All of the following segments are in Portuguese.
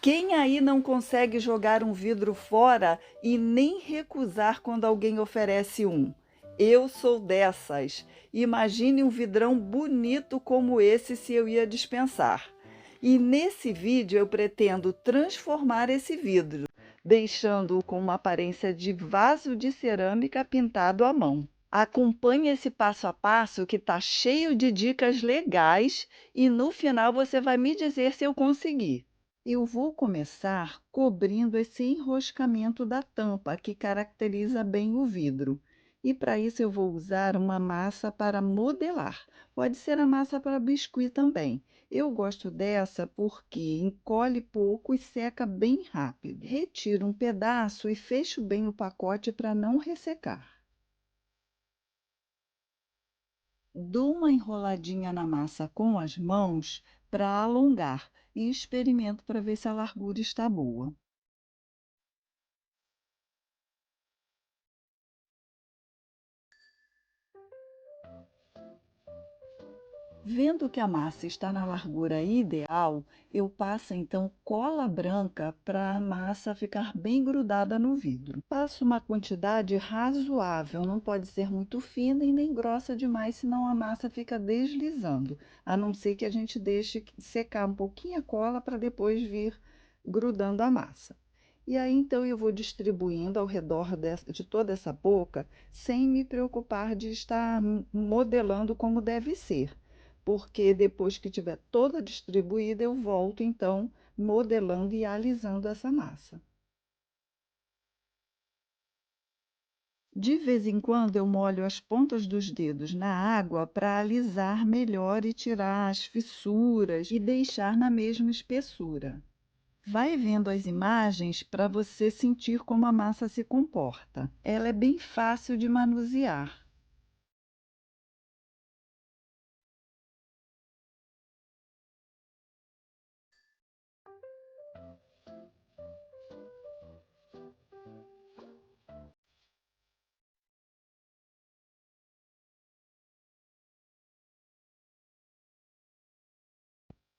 Quem aí não consegue jogar um vidro fora e nem recusar quando alguém oferece um? Eu sou dessas. Imagine um vidrão bonito como esse se eu ia dispensar. E nesse vídeo eu pretendo transformar esse vidro, deixando-o com uma aparência de vaso de cerâmica pintado à mão. Acompanhe esse passo a passo que está cheio de dicas legais e no final você vai me dizer se eu consegui. Eu vou começar cobrindo esse enroscamento da tampa, que caracteriza bem o vidro. E para isso eu vou usar uma massa para modelar. Pode ser a massa para biscuit também. Eu gosto dessa porque encolhe pouco e seca bem rápido. Retiro um pedaço e fecho bem o pacote para não ressecar. Dou uma enroladinha na massa com as mãos para alongar e experimento para ver se a largura está boa. Vendo que a massa está na largura ideal, eu passo então cola branca para a massa ficar bem grudada no vidro. Passo uma quantidade razoável, não pode ser muito fina e nem grossa demais, senão a massa fica deslizando, a não ser que a gente deixe secar um pouquinho a cola para depois vir grudando a massa. E aí então eu vou distribuindo ao redor de toda essa boca, sem me preocupar de estar modelando como deve ser, porque depois que tiver toda distribuída, eu volto então modelando e alisando essa massa. De vez em quando eu molho as pontas dos dedos na água para alisar melhor e tirar as fissuras e deixar na mesma espessura. Vai vendo as imagens para você sentir como a massa se comporta. Ela é bem fácil de manusear.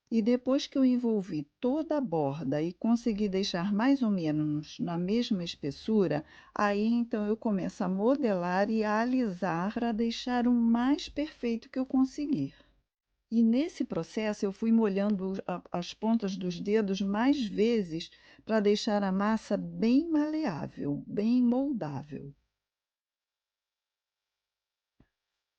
E depois que eu envolvi toda a borda e consegui deixar mais ou menos na mesma espessura, aí então eu começo a modelar e a alisar para deixar o mais perfeito que eu conseguir. E nesse processo eu fui molhando as pontas dos dedos mais vezes para deixar a massa bem maleável, bem moldável.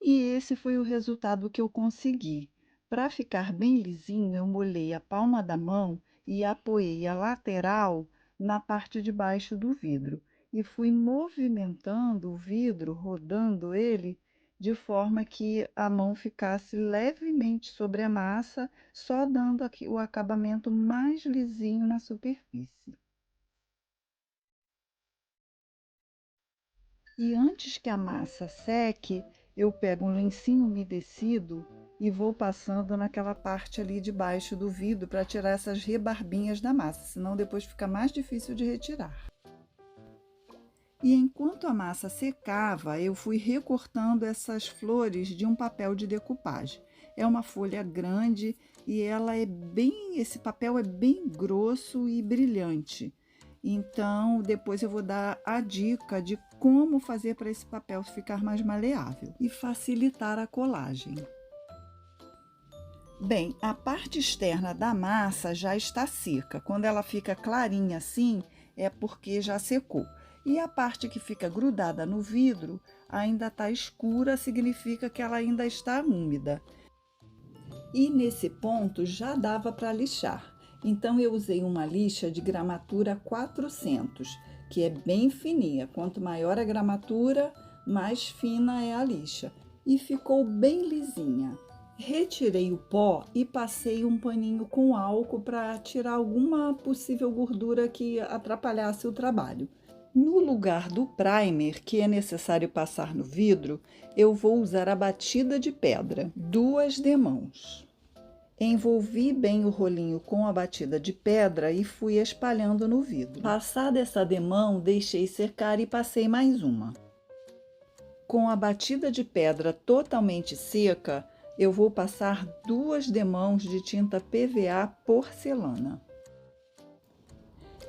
E esse foi o resultado que eu consegui. Para ficar bem lisinho, eu molhei a palma da mão e apoiei a lateral na parte de baixo do vidro. E fui movimentando o vidro, rodando ele, de forma que a mão ficasse levemente sobre a massa, só dando aqui o acabamento mais lisinho na superfície. E antes que a massa seque, eu pego um lencinho umedecido e vou passando naquela parte ali de baixo do vidro para tirar essas rebarbinhas da massa, senão depois fica mais difícil de retirar. E enquanto a massa secava, eu fui recortando essas flores de um papel de decupagem. É uma folha grande e esse papel é bem grosso e brilhante. Então, depois eu vou dar a dica de como fazer para esse papel ficar mais maleável e facilitar a colagem. Bem, a parte externa da massa já está seca. Quando ela fica clarinha assim, é porque já secou. E a parte que fica grudada no vidro ainda está escura, significa que ela ainda está úmida. E nesse ponto já dava para lixar. Então eu usei uma lixa de gramatura 400, que é bem fininha. Quanto maior a gramatura, mais fina é a lixa. E ficou bem lisinha. Retirei o pó e passei um paninho com álcool para tirar alguma possível gordura que atrapalhasse o trabalho. No lugar do primer que é necessário passar no vidro, eu vou usar a batida de pedra, 2 demãos. Envolvi bem o rolinho com a batida de pedra e fui espalhando no vidro. Passada essa demão, deixei secar e passei mais uma. Com a batida de pedra totalmente seca, eu vou passar 2 demãos de tinta PVA porcelana.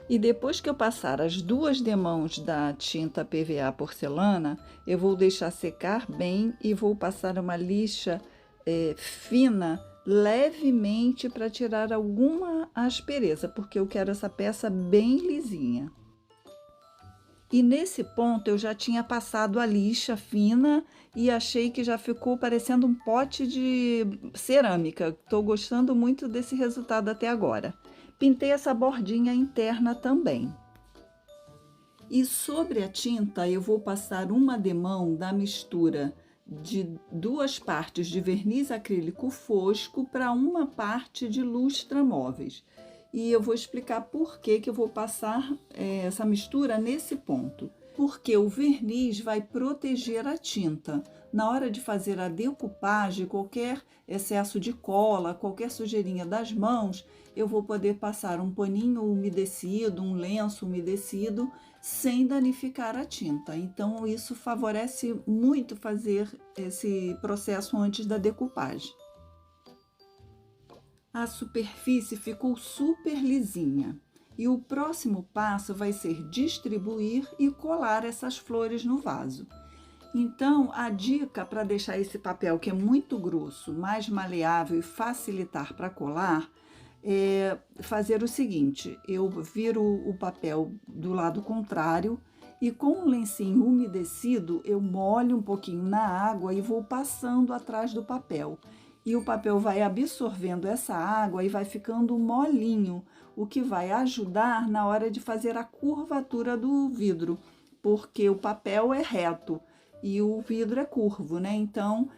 E depois que eu passar as 2 demãos da tinta PVA porcelana, eu vou deixar secar bem e vou passar uma lixa fina, levemente, para tirar alguma aspereza, porque eu quero essa peça bem lisinha. E nesse ponto eu já tinha passado a lixa fina e achei que já ficou parecendo um pote de cerâmica. Estou gostando muito desse resultado até agora. Pintei essa bordinha interna também. E sobre a tinta eu vou passar uma demão da mistura de 2 partes de verniz acrílico fosco para uma parte de lustra móveis. E eu vou explicar por que eu vou passar essa mistura nesse ponto. Porque o verniz vai proteger a tinta. Na hora de fazer a decupagem, qualquer excesso de cola, qualquer sujeirinha das mãos, eu vou poder passar um paninho umedecido, um lenço umedecido, sem danificar a tinta. Então, isso favorece muito fazer esse processo antes da decupagem. A superfície ficou super lisinha. E o próximo passo vai ser distribuir e colar essas flores no vaso. Então, a dica para deixar esse papel, que é muito grosso, mais maleável e facilitar para colar, é fazer o seguinte: eu viro o papel do lado contrário e com um lencinho umedecido eu molho um pouquinho na água e vou passando atrás do papel. E o papel vai absorvendo essa água e vai ficando molinho, o que vai ajudar na hora de fazer a curvatura do vidro, porque o papel é reto e o vidro é curvo, né? Então,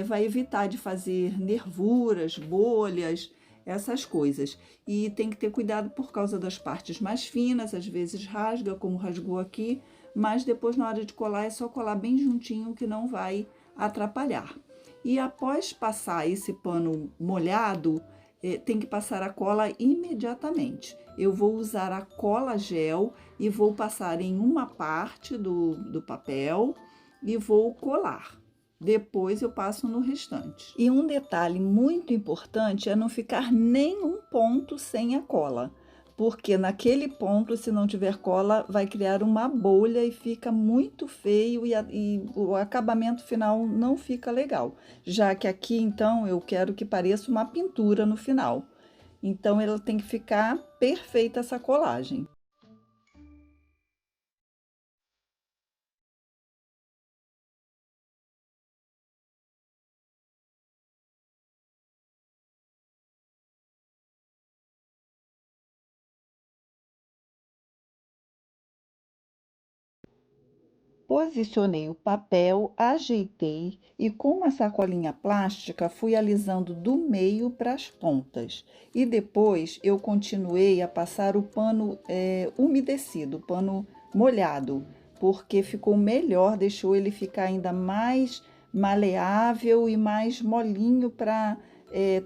vai evitar de fazer nervuras, bolhas, essas coisas. E tem que ter cuidado por causa das partes mais finas, às vezes rasga, como rasgou aqui, mas depois na hora de colar é só colar bem juntinho que não vai atrapalhar. E após passar esse pano molhado, tem que passar a cola imediatamente. Eu vou usar a cola gel e vou passar em uma parte do papel e vou colar. Depois eu passo no restante. E um detalhe muito importante é não ficar nenhum ponto sem a cola, porque naquele ponto, se não tiver cola, vai criar uma bolha e fica muito feio e o acabamento final não fica legal. Já que aqui, então, eu quero que pareça uma pintura no final. Então, ela tem que ficar perfeita essa colagem. Posicionei o papel, ajeitei e com uma sacolinha plástica fui alisando do meio para as pontas. E depois eu continuei a passar o pano umedecido, o pano molhado, porque ficou melhor, deixou ele ficar ainda mais maleável e mais molinho para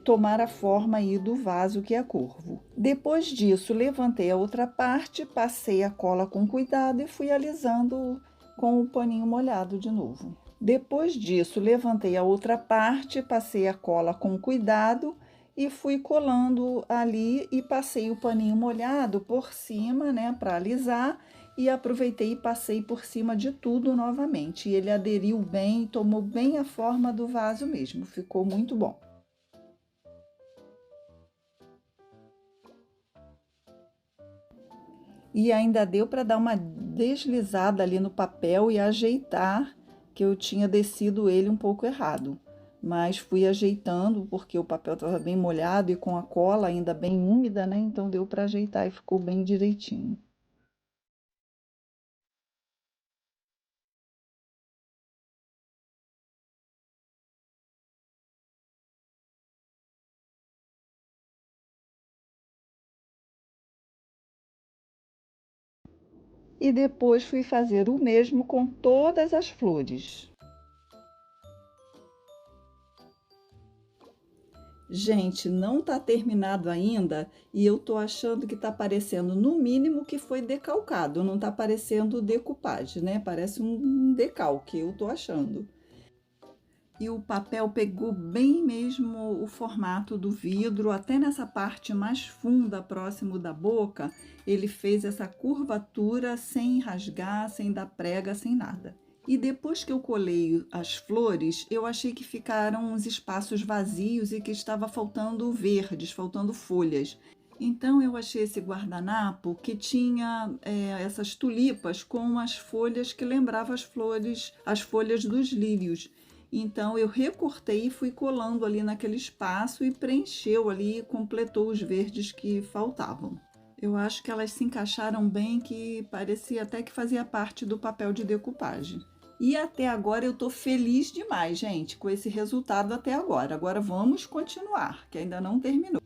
tomar a forma aí do vaso que é curvo. Depois disso, levantei a outra parte, passei a cola com cuidado e fui alisando com o paninho molhado de novo. Depois disso, levantei a outra parte, passei a cola com cuidado e fui colando ali e passei o paninho molhado por cima, né, para alisar, e aproveitei e passei por cima de tudo novamente. E ele aderiu bem, tomou bem a forma do vaso mesmo, ficou muito bom. E ainda deu para dar uma deslizada ali no papel e ajeitar, que eu tinha descido ele um pouco errado. Mas fui ajeitando porque o papel estava bem molhado e com a cola ainda bem úmida, né? Então deu para ajeitar e ficou bem direitinho. E depois fui fazer o mesmo com todas as flores. Gente, não tá terminado ainda e eu tô achando que tá parecendo, no mínimo, que foi decalcado, não tá parecendo decupagem, né? Parece um decalque, eu tô achando. E o papel pegou bem mesmo o formato do vidro, até nessa parte mais funda, próximo da boca, ele fez essa curvatura sem rasgar, sem dar prega, sem nada. E depois que eu colei as flores, eu achei que ficaram uns espaços vazios e que estava faltando verdes, faltando folhas. Então eu achei esse guardanapo que tinha essas tulipas com as folhas que lembravam as flores, as folhas dos lírios. Então eu recortei e fui colando ali naquele espaço e preencheu ali, completou os verdes que faltavam. Eu acho que elas se encaixaram bem, que parecia até que fazia parte do papel de decupagem. E até agora eu tô feliz demais, gente, com esse resultado até agora. Agora vamos continuar, que ainda não terminou.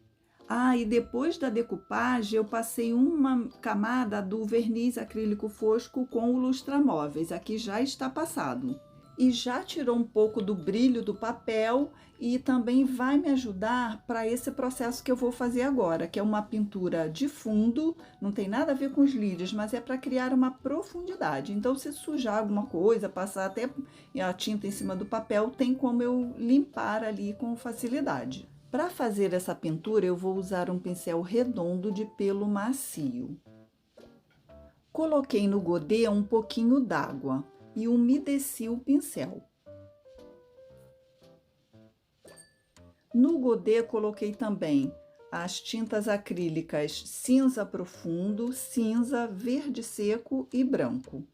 Ah, e depois da decupagem eu passei uma camada do verniz acrílico fosco com o lustramóveis. Aqui já está passado. E já tirou um pouco do brilho do papel e também vai me ajudar para esse processo que eu vou fazer agora, que é uma pintura de fundo, não tem nada a ver com os lírios, mas é para criar uma profundidade. Então, se sujar alguma coisa, passar até a tinta em cima do papel, tem como eu limpar ali com facilidade. Para fazer essa pintura, eu vou usar um pincel redondo de pelo macio. Coloquei no godê um pouquinho d'água e umedeci o pincel. No godê coloquei também as tintas acrílicas cinza profundo, cinza, verde seco e branco.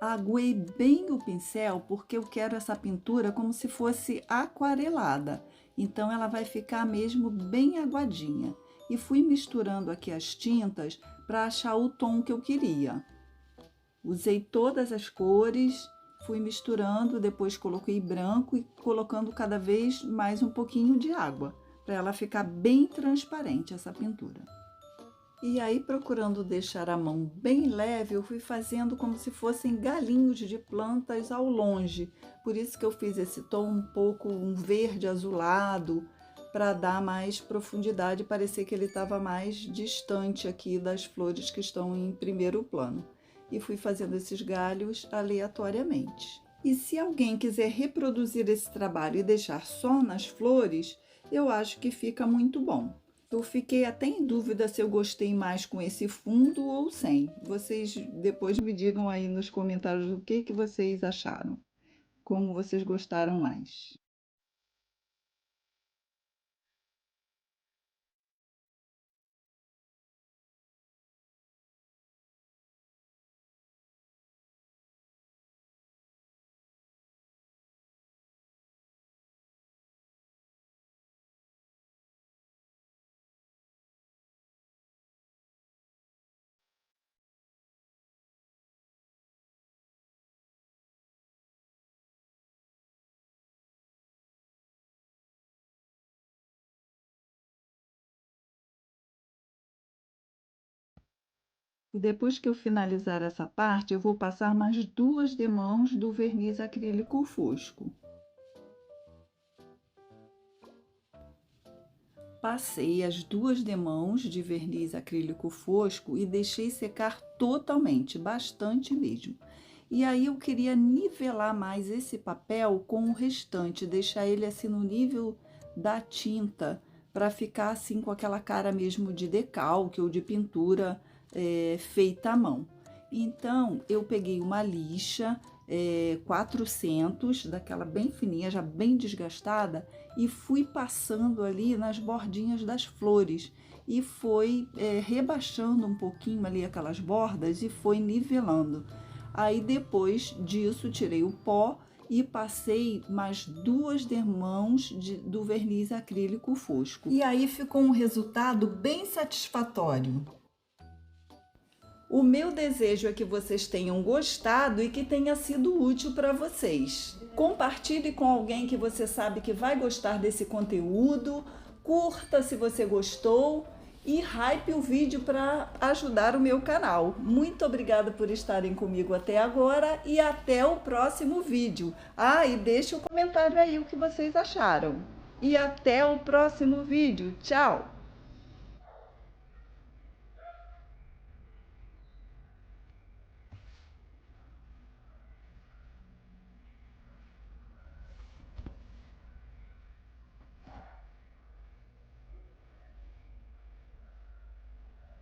Aguei bem o pincel porque eu quero essa pintura como se fosse aquarelada, então ela vai ficar mesmo bem aguadinha. E fui misturando aqui as tintas para achar o tom que eu queria. Usei todas as cores, fui misturando, depois coloquei branco e colocando cada vez mais um pouquinho de água, para ela ficar bem transparente essa pintura. E aí, procurando deixar a mão bem leve, eu fui fazendo como se fossem galinhos de plantas ao longe. Por isso que eu fiz esse tom um pouco um verde azulado, para dar mais profundidade, parecer que ele estava mais distante aqui das flores que estão em primeiro plano. E fui fazendo esses galhos aleatoriamente. E se alguém quiser reproduzir esse trabalho e deixar só nas flores, eu acho que fica muito bom. Eu fiquei até em dúvida se eu gostei mais com esse fundo ou sem. Vocês depois me digam aí nos comentários o que vocês acharam, como vocês gostaram mais. E depois que eu finalizar essa parte, eu vou passar mais 2 demãos do verniz acrílico fosco. Passei as 2 demãos de verniz acrílico fosco e deixei secar totalmente, bastante mesmo. E aí eu queria nivelar mais esse papel com o restante, deixar ele assim no nível da tinta, para ficar assim com aquela cara mesmo de decalque ou de pintura feita à mão. Então eu peguei uma lixa 400, daquela bem fininha, já bem desgastada, e fui passando ali nas bordinhas das flores e foi rebaixando um pouquinho ali aquelas bordas e foi nivelando. Aí depois disso tirei o pó e passei mais 2 demãos do verniz acrílico fosco. E aí ficou um resultado bem satisfatório. O meu desejo é que vocês tenham gostado e que tenha sido útil para vocês. Compartilhe com alguém que você sabe que vai gostar desse conteúdo, curta se você gostou e hype o vídeo para ajudar o meu canal. Muito obrigada por estarem comigo até agora e até o próximo vídeo. Ah, e deixe um comentário aí o que vocês acharam. E até o próximo vídeo. Tchau!